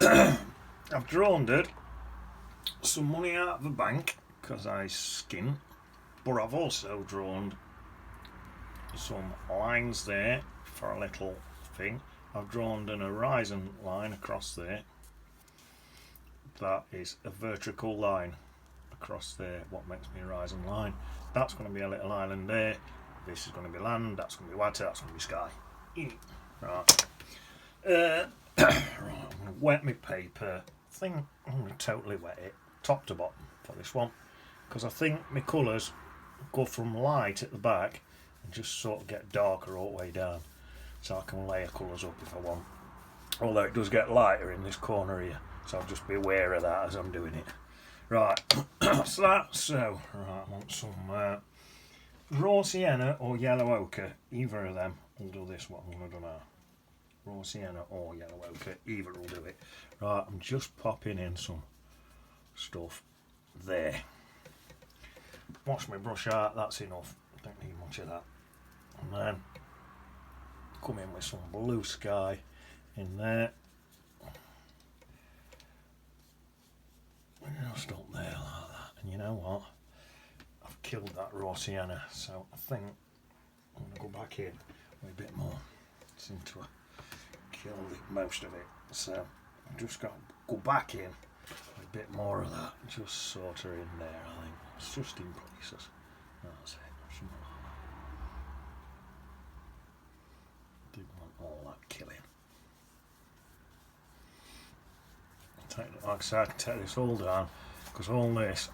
I've drawn some money out of the bank because I skint, but I've also drawn some lines there for a little thing. I've drawn an horizon line across there. That is a vertical line across there. What makes me a horizon line? That's going to be a little island there. This is going to be land. That's going to be water. That's going to be sky. Right. Right. I'm going to wet my paper. I think I'm going to totally wet it, top to bottom, for this one, because I think my colours go from light at the back and just sort of get darker all the way down, so I can layer colours up if I want. Although it does get lighter in this corner here, so I'll just be aware of that as I'm doing it. Right, that's that. So, right, I want some raw sienna or yellow ochre. Either of them will do this, what I'm going to do now. Raw sienna or yellow ochre, either will do it. Right, I'm just popping in some stuff there. Wash my brush out, that's enough. Don't need much of that. And then come in with some blue sky in there. Just up there like that. And you know what? I've killed that raw sienna, so I think I'm going to go back in with a bit more. Seem to have killed most of it. So I'm just going to go back in with a bit more of that. Just sort of in there, I think. It's just in places. That's it. Something like that. Didn't want all that killing. Like I said, I can take this all down because all this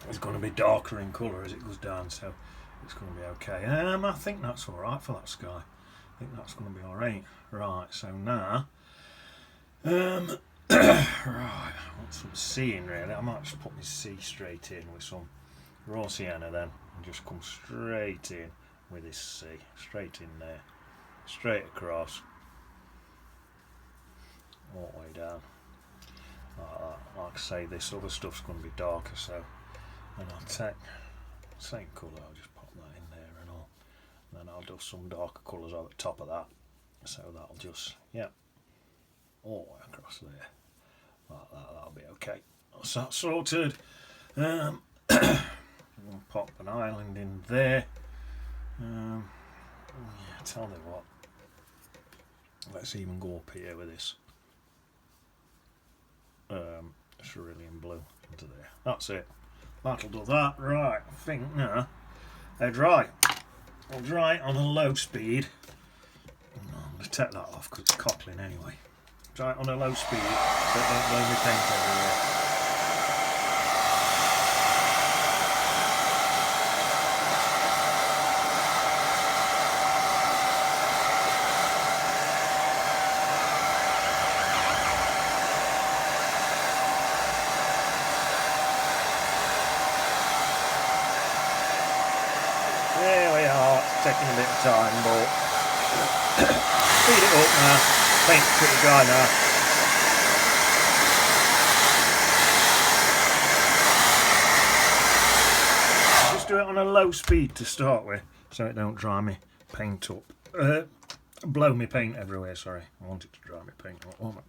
is going to be darker in colour as it goes down, so it's going to be okay. I think that's alright for that sky. I think that's going to be alright. Right, so now right, I want some seeing really. I might just put my sea straight in with some raw sienna then and just come straight in with this sea. Straight in there. Straight across. All the way down. Like I say, this other stuff's going to be darker, so and I'll take same colour, I'll just pop that in there and all, and then I'll do some darker colours over the top of that, so that'll just, yeah, all the way across there, like that. That'll be okay. That's that sorted. I'll pop an island in there. Yeah, tell you what, let's even go up here with this cerulean blue into there. That's it. That'll do that. Right, I think now they're dry. I'll dry on a low speed. I'm going to take that off because it's cockling anyway. Dry it on a low speed so it don't blow my paint everywhere. There we are, it's taking a bit of time, but speed it up now. Paint's pretty dry now. Just do it on a low speed to start with, so it don't dry me paint up. Blow me paint everywhere, sorry. I want it to dry me paint up. What am I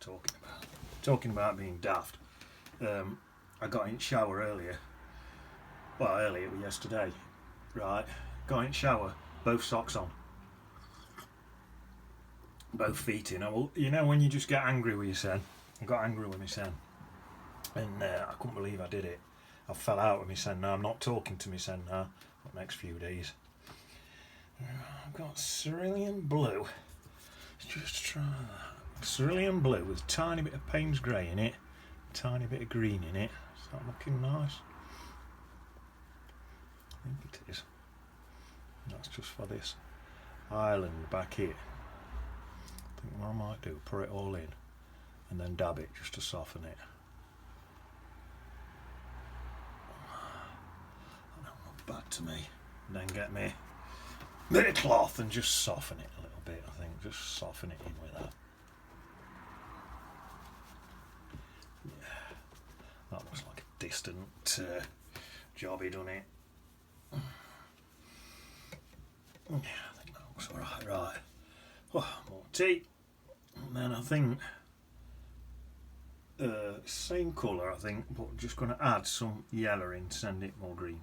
talking about? Talking about being daft. I got in the shower earlier. Well, earlier, it was yesterday. Right, got in the shower, both socks on, both feet in. You know when you just get angry with your son? I got angry with my son, and I couldn't believe I did it. I fell out with my son now. I'm not talking to my son now for the next few days. I've got cerulean blue. Let's just try that. Cerulean blue with a tiny bit of Payne's grey in it, a tiny bit of green in it. Is that looking nice? I think it is. That's just for this island back here. I think what I might do, put it all in and then dab it just to soften it. That don't look bad to me. And then get me a bit of cloth and just soften it a little bit, I think. Just soften it in with that. Yeah. That looks like a distant jobby, doesn't it? Yeah, I think that looks alright. Right. Oh, more tea. And then I think same colour I think, but just going to add some yellow in to send it more green.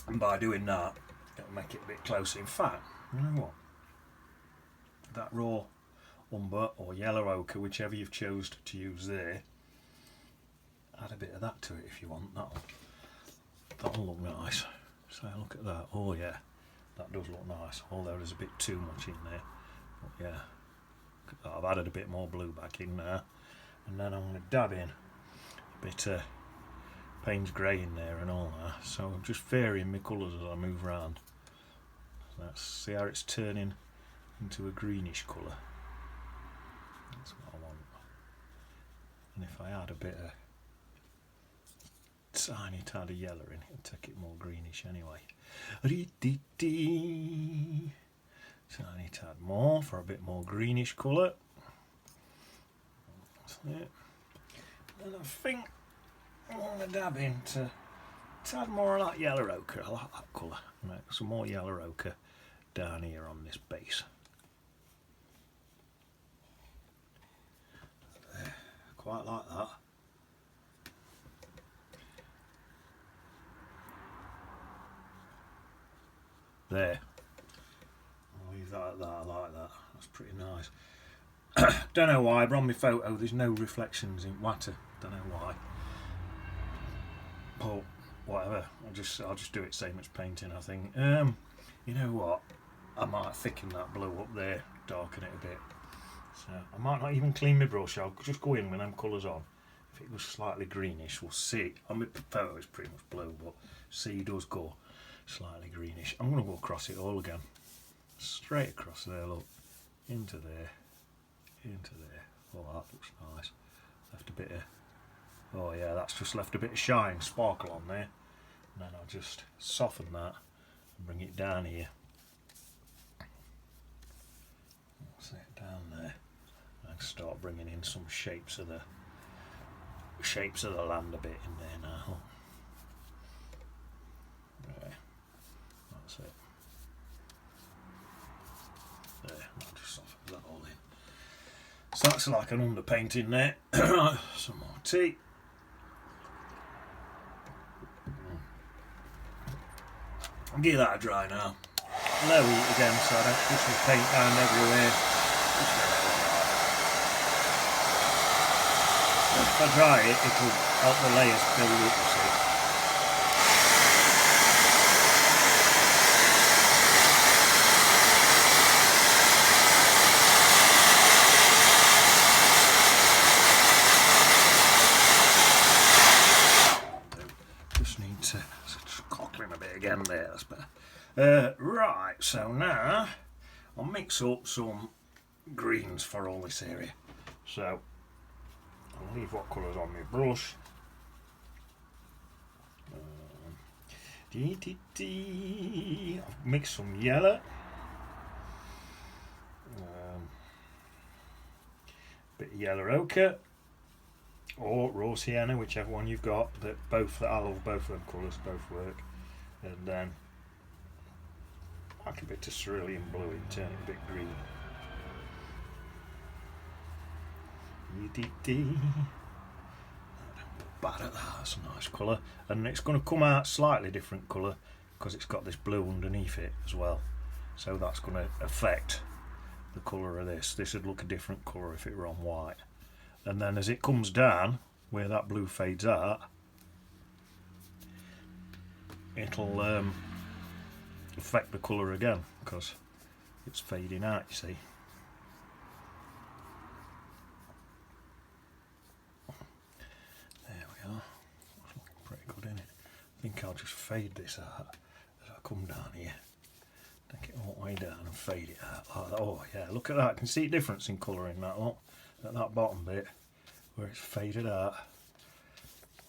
And by doing that, it'll make it a bit closer. In fact, you know what? That raw umber or yellow ochre, whichever you've chose to use there, add a bit of that to it if you want. That'll look nice. So look at that. Oh yeah, that does look nice. Although there's a bit too much in there. But yeah, I've added a bit more blue back in there, and then I'm going to dab in a bit of Payne's grey in there and all that. So I'm just varying my colours as I move around. Let's see how it's turning into a greenish colour. That's what I want. And if I add a bit of tiny tad of yellow in, it'll take it more greenish anyway. Tiny tad more for a bit more greenish colour. That's it. And I think I want to dab into a tad more of that yellow ochre. I like that colour. Right, some more yellow ochre down here on this base. There, quite like that. There. I'll leave that at that. I like that. That's pretty nice. Don't know why, but on my photo there's no reflections in water. Don't know why. But whatever. I'll just do it same as painting, I think. You know what? I might thicken that blue up there, darken it a bit. So I might not even clean my brush. I'll just go in with them colours on. If it was slightly greenish, we'll see. On my photo it's pretty much blue, but see, does go slightly greenish. I'm going to go across it all again. Straight across there, look. Into there. Into there. Oh, that looks nice. Left a bit of... Oh yeah, that's just left a bit of shine, sparkle on there. And then I'll just soften that and bring it down here. That's it, down there. And start bringing in some shapes of the land a bit in there now. There. That's it. There, I'll just soften that all in. So that's like an underpainting there. Some more tea. I'll give that a dry now. Low heat again so I don't push my paint down everywhere. If I dry it, it'll help the layers build up, you see. Just need to cockle him a bit again there, that's better. Right, so now I'll mix up some greens for all this area. So I'll leave what colours on my brush. I'll mix some yellow. Bit of yellow ochre or raw sienna, whichever one you've got. I love both of them colours, both work. And then like a bit of cerulean blue and turn it a bit green. Bad at that, that's a nice colour. And it's going to come out slightly different colour because it's got this blue underneath it as well. So that's going to affect the colour of this. This would look a different colour if it were on white. And then as it comes down, where that blue fades out, it'll affect the colour again because it's fading out, you see. There we are. That's looking pretty good, isn't it? I think I'll just fade this out as I come down here. Take it all the way down and fade it out like that. Oh yeah, look at that. I can see a difference in colour in that, look. At that bottom bit where it's faded out.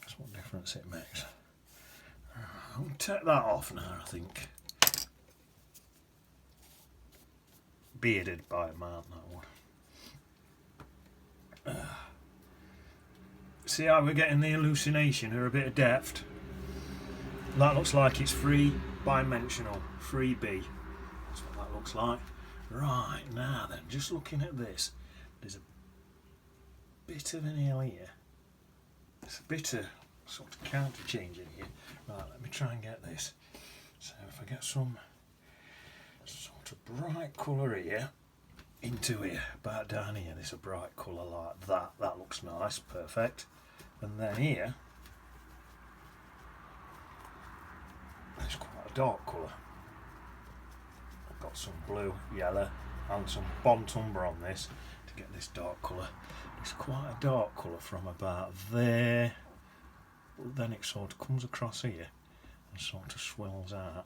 That's what difference it makes. I'm going to take that off now, I think. Bearded by a man, that one. See how we're getting the hallucination or a bit of depth? That looks like it's three-dimensional, 3B. That's what that looks like. Right, now then, just looking at this. there's a bit of an hill here. There's a bit of sort of counter change in here. Right, let me try and get this. So if I get some sort of bright colour here into here, about down here, there's a bright colour like that. That looks nice, perfect. And then here, there's quite a dark colour. I've got some blue, yellow, and some Bont Umber on this to get this dark colour. It's quite a dark colour from about there, but then it sort of comes across here and sort of swells out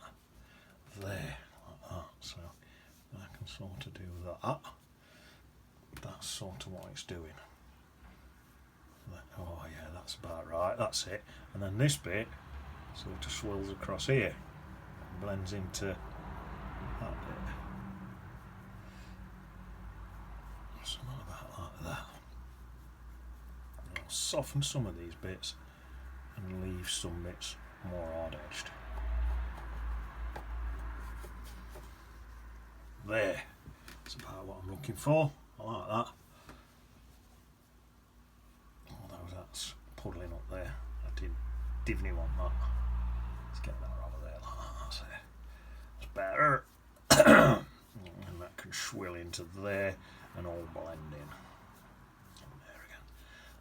there like that. So I can sort of do that. That's sort of what it's doing. Oh yeah, that's about right, that's it. And then this bit sort of swirls across here and blends into that bit. Something about like that. I'll soften some of these bits and leave some bits more hard edged. There, that's about what I'm looking for. I like that. Although that's puddling up there. I didn't want that. Let's get that over there like that. That's it. That's better. And that can swill into there and all blend in. There again.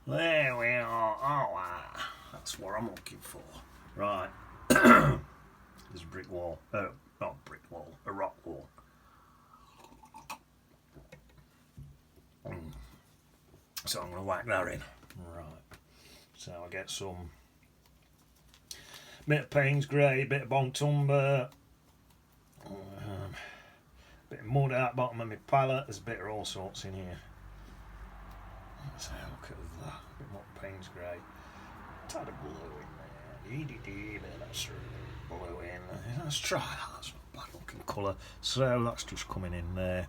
There we are. Oh, that's what I'm looking for. Right. There's a brick wall. Not a brick wall, a rock wall. So I'm going to whack that in. Right. So I get some bit of Payne's Grey, bit of Bont Umber, bit of mud out bottom of my palette. There's a bit of all sorts in here. Let's have a look at that. A bit more Payne's Grey. Tad of blue in there. That's blue in. Let's try that. That's not a bad looking colour. So that's just coming in there,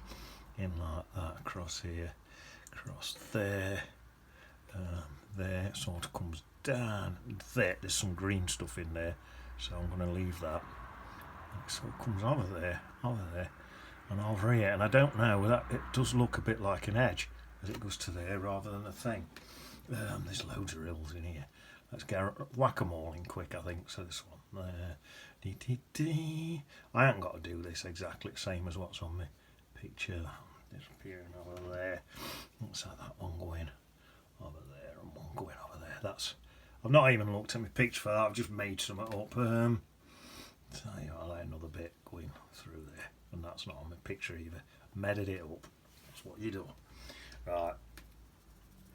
in like that, across here, across there. There, it sort of comes down there. There's some green stuff in there, so I'm going to leave that. It sort of comes over there, and over here. And I don't know, that it does look a bit like an edge as it goes to there rather than a thing. There's loads of hills in here. Let's get whack-a-mole in quick, I think. So this one there. I haven't got to do this exactly the same as what's on the picture. Disappearing over there. Let's have that one going over there and one going over there. That's, I've not even looked at my picture for that. I've just made something up. So yeah, I'll let another bit going through there, and that's not on my picture either. Made it up. That's what you do. Right.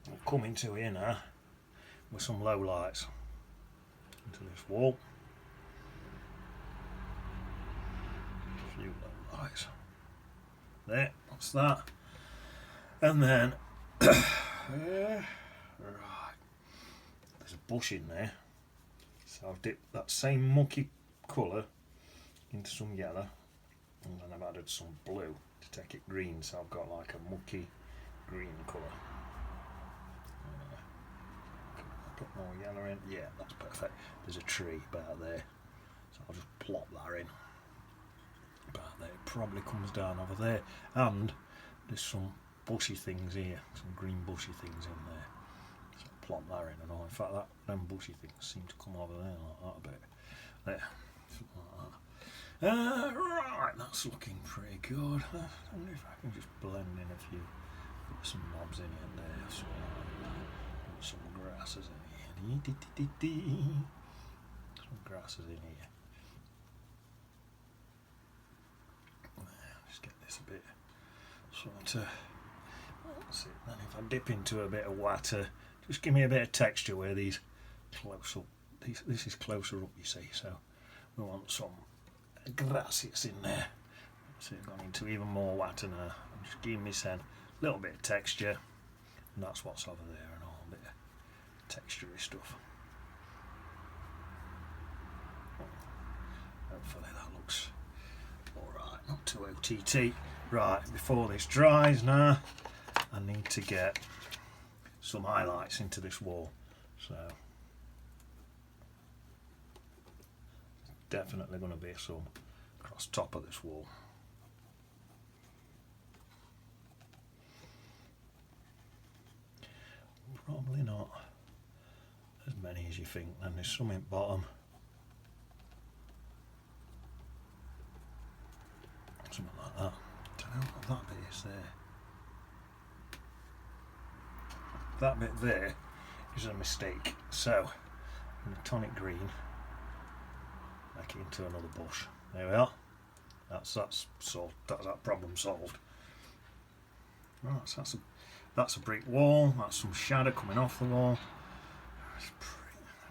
I'll come into here now with some low lights into this wall. A few low lights. There, that's that. And then right, there's a bush in there, so I've dipped that same mucky colour into some yellow, and then I've added some blue to take it green, so I've got like a mucky green colour. A bit more yellow in. Yeah, that's perfect. There's a tree about there, so I'll just plop that in. About there, it probably comes down over there, and there's some bushy things here, some green bushy things in there. So plop that in and all. In fact, them bushy things seem to come over there like that a bit. There, something like that. Right, that's looking pretty good. I wonder if I can just blend in a few, put some knobs in here and there, something like that. Put some grasses in here. Some grasses in here. Just get this a bit sort of. That's it. Then if I dip into a bit of water, just give me a bit of texture where these close up. This is closer up, you see. So we want some grasses in there. So I've gone into even more water now. Just give me a little bit of texture, and that's what's over there, and all a bit of texturey stuff. Hopefully that looks alright, not too OTT. Right, before this dries now, I need to get some highlights into this wall. So definitely going to be some across top of this wall. many as you think, then there's some in bottom. Something like that. Don't know what that bit is there. That bit there is a mistake. So, in the tonic green, make it into another bush. There we are. That's that problem solved. Right, so that's a brick wall. That's some shadow coming off the wall. It's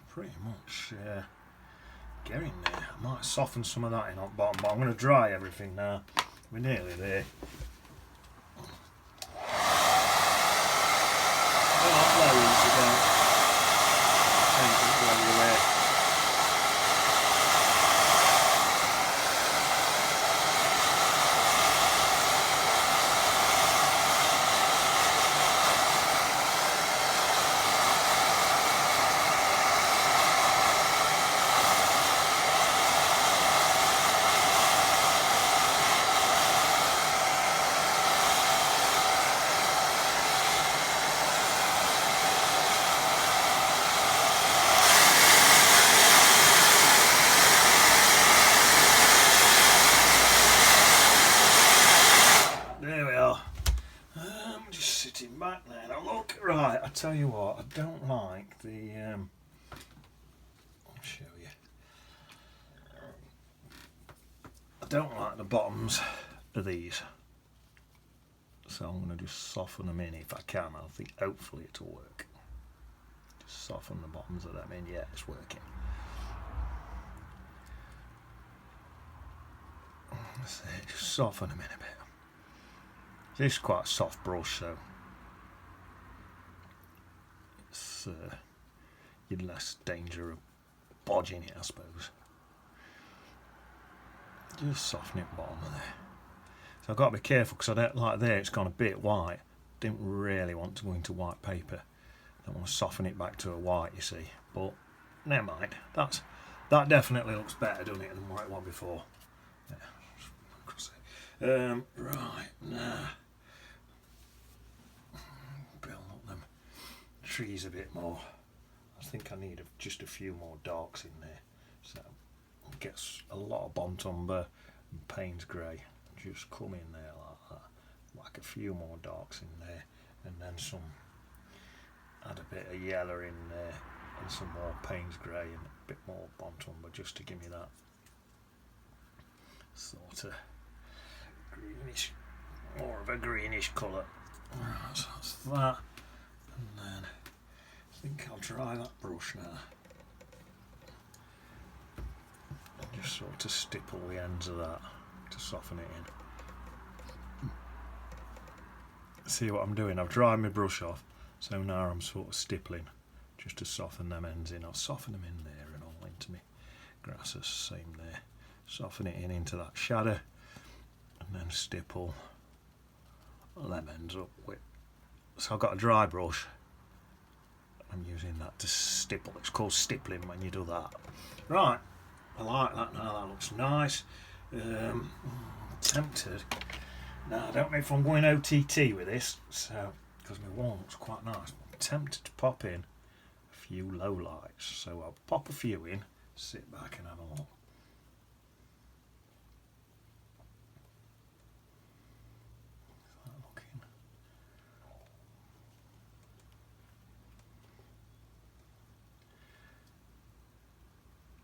pretty much getting there. I might soften some of that in on bottom, but I'm going to dry everything now. We're nearly there. Back there. Now look, right, I tell you what, I don't like the I'll show you. I don't like the bottoms of these, so I'm going to just soften them in if I can. I think hopefully it'll work. Just soften the bottoms of them in. Yeah, it's working. Let's see, just soften them in a bit. This is quite a soft brush, so you'd less danger of bodging it, I suppose. Just soften it bottom of there. So I've got to be careful because I don't like there, it's gone a bit white. Didn't really want to go into white paper. I want to soften it back to a white, you see. But never mind. That definitely looks better, doesn't it, than what it was before. Yeah. Right, now build up them trees a bit more. I think I need just a few more darks in there, so it gets a lot of Bont Umber and Payne's Grey. Just come in there like that, whack a few more darks in there, and then add a bit of yellow in there, and some more Payne's Grey and a bit more Bont Umber, just to give me that sort of greenish, more of a greenish colour. Right, so that's that, and then I think I'll dry that brush now. And just sort of stipple the ends of that to soften it in. See what I'm doing? I've dried my brush off, so now I'm sort of stippling just to soften them ends in. I'll soften them in there and all into me grasses, same there. Soften it in into that shadow, and then stipple them ends up with. So I've got a dry brush. I'm using that to stipple. It's called stippling when you do that. Right, I like that now. That looks nice. Tempted. Now I don't know if I'm going OTT with this, so because my wall looks quite nice. I'm tempted to pop in a few low lights. So I'll pop a few in, sit back and have a look.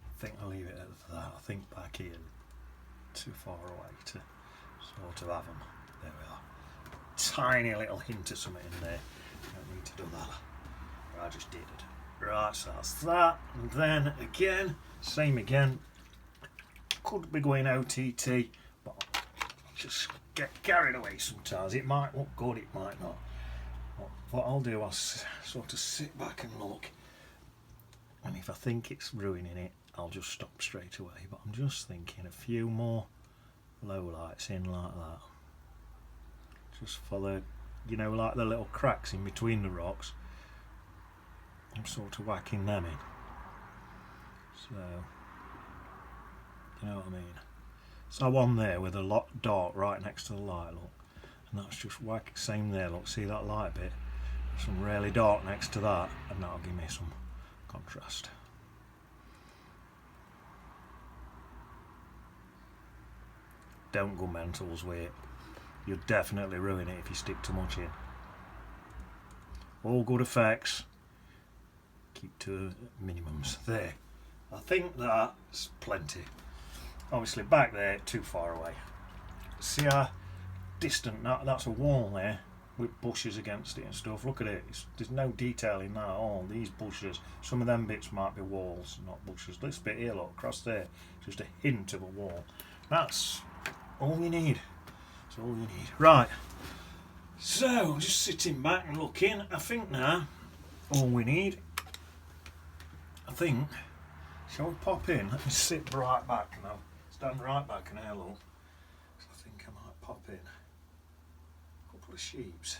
I think I'll leave it at that. I think back here too far away to sort of have them. There we are. Tiny little hint of something in there. Don't need to do that. I just did it. Right, so that's that. And then again, same again. Could be going OTT, but just get carried away sometimes. It might look good, it might not. But what I'll do, I'll sort of sit back and look. And if I think it's ruining it, I'll just stop straight away. But I'm just thinking a few more low lights in like that. Just for the, you know, like the little cracks in between the rocks. I'm sort of whacking them in. So, you know what I mean? So one there with a lot dark right next to the light, look. And that's just whack, same there, look, see that light bit? Some really dark next to that, and that'll give me some contrast. Don't go mentals with it. You'll definitely ruin it if you stick too much in. All good effects. Keep to minimums. There. I think that's plenty. Obviously back there, too far away. See how distant that's a wall there with bushes against it and stuff. Look at it. There's no detail in that at all. These bushes, some of them bits might be walls, not bushes. This bit here, look, across there, just a hint of a wall. That's all you need. That's all you need. Right. So, just sitting back and looking. I think now, all we need, shall we pop in? Let me sit right back now. Stand right back and have a look. So I think I might pop in. A couple of sheeps.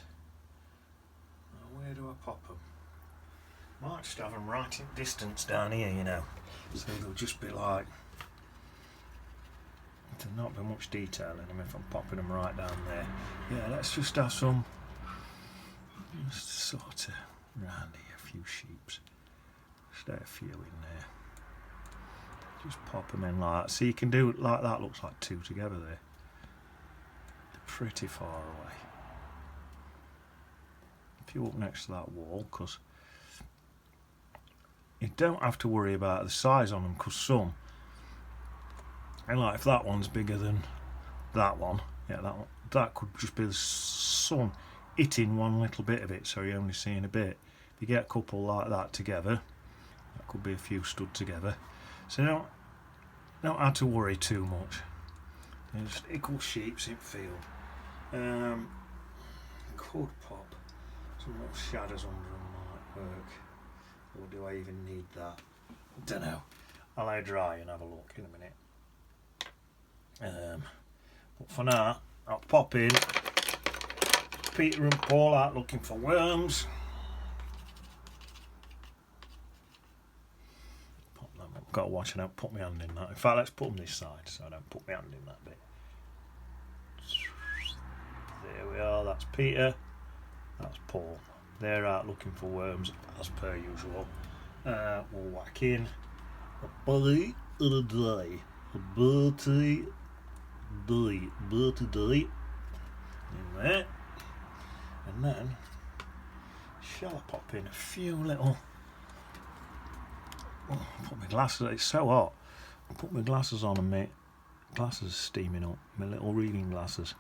Now, where do I pop them? Might just have them right in distance down here, you know. So they'll just be like, there'll not be much detail in them if I'm popping them right down there. Yeah, let's just have some, just sort of round here, a few sheeps. Stay a few in there. Just pop them in like that. So you can do it like that, looks like two together there. They're pretty far away. If you're up next to that wall, because you don't have to worry about the size on them, because some, and like if that one's bigger than that one, yeah, that could just be the sun hitting one little bit of it, so you're only seeing a bit. If you get a couple like that together, that could be a few stood together. So you don't have to worry too much. They're just equal shapes in field. Could pop some little shadows under them might work. Or do I even need that? Don't know. I'll lay dry and have a look in a minute. But for now, I'll pop in. Peter and Paul out looking for worms. Pop them up. Got to watch and don't put my hand in that. In fact, let's put them this side so I don't put my hand in that bit. There we are. That's Peter. That's Paul. They're out looking for worms as per usual. We'll whack in a bully and a die. A birthday die. In there. And then, shall I pop in a few little... Oh, put my glasses, it's so hot. I'll put my glasses on and my glasses are steaming up. My little reading glasses.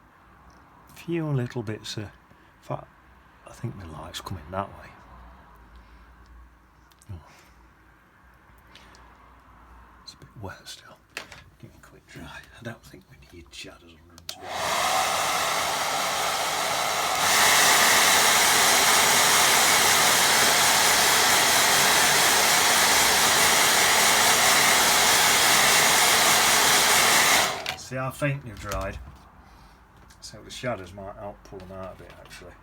A few little bits of... In fact, I think my light's coming that way. Oh. It's a bit wet still. Give me a quick dry. I don't think we need shadows under them to be honest. See how faint they've dried? So the shadows might help pull them out a bit actually.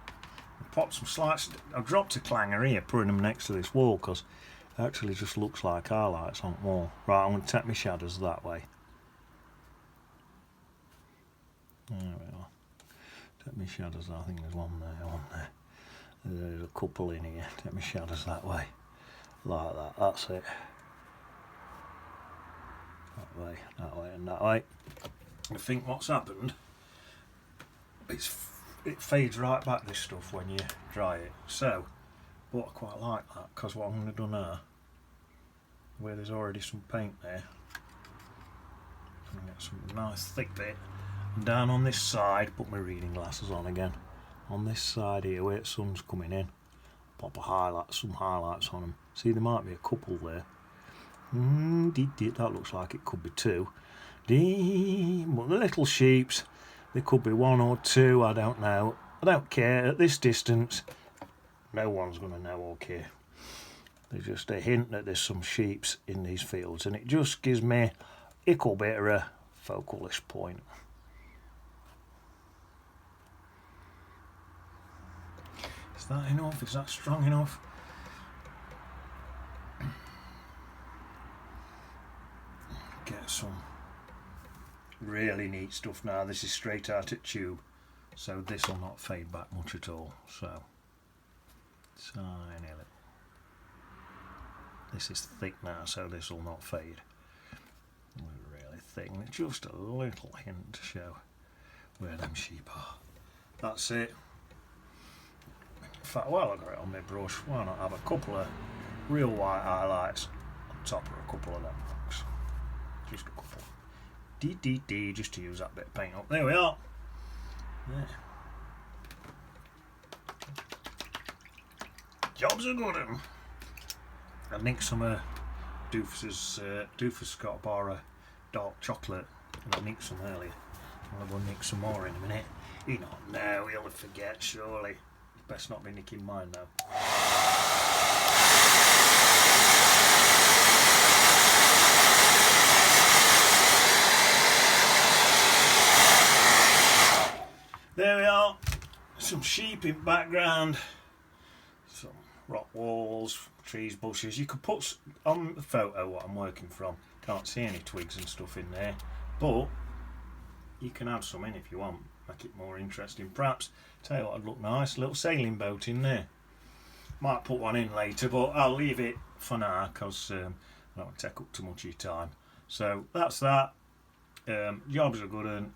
I've popped some slight... I've dropped a clanger here, putting them next to this wall because it actually just looks like highlights on the wall. Right, I'm going to take my shadows that way. There we are. Take my shadows, I think there's one there. There's a couple in here. Take my shadows that way. Like that, that's it. That way and that way. I think what's happened, it fades right back, this stuff, when you dry it. So, but I quite like that, because what I'm going to do now, where there's already some paint there, I'm going to get some nice thick bit, and down on this side, put my reading glasses on again, on this side here where the sun's coming in, pop some highlights on them. See, there might be a couple there. That looks like it could be two. But the little sheeps, there could be one or two, I don't know. I don't care. At this distance, no one's going to know or care. There's just a hint that there's some sheeps in these fields, and it just gives me a little bit of a focalish point. Is that enough? Is that strong enough? Get some really neat stuff now. This is straight out at tube, so this will not fade back much at all. So tiny little This is thick now, so this will not fade. Really thick, and just a little hint to show where them sheep are. That's it. In fact, while I got it on my brush, why not have a couple of real white highlights on top of a couple of them rocks? Just a couple. Just to use that bit of paint up. There we are. Yeah. Job's a good one. I nicked some Doofus got a bar of dark chocolate, and I nicked some earlier. I'll go nick some more in a minute. You don't know, he'll forget surely. Best not be nicking mine though. There we are. Some sheep in background. Some rock walls, trees, bushes. You could put on the photo what I'm working from. Can't see any twigs and stuff in there, but you can add some in if you want. Make it more interesting. Perhaps, tell you what would look nice, a little sailing boat in there. Might put one in later, but I'll leave it for now because I don't want to take up too much of your time. So that's that. Jobs are good, and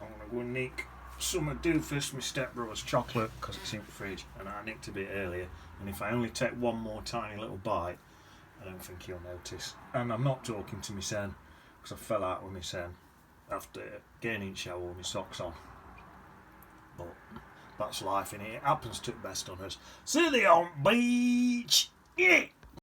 I'm going to go and nick some of Doofus, my stepbrother's chocolate, because it's in the fridge, and I nicked a bit earlier. And if I only take one more tiny little bite, I don't think he'll notice. And I'm not talking to my son, because I fell out with my son after getting in the shower with my socks on. But that's life, innit? It happens to the best on us. See you on beach! Yeah.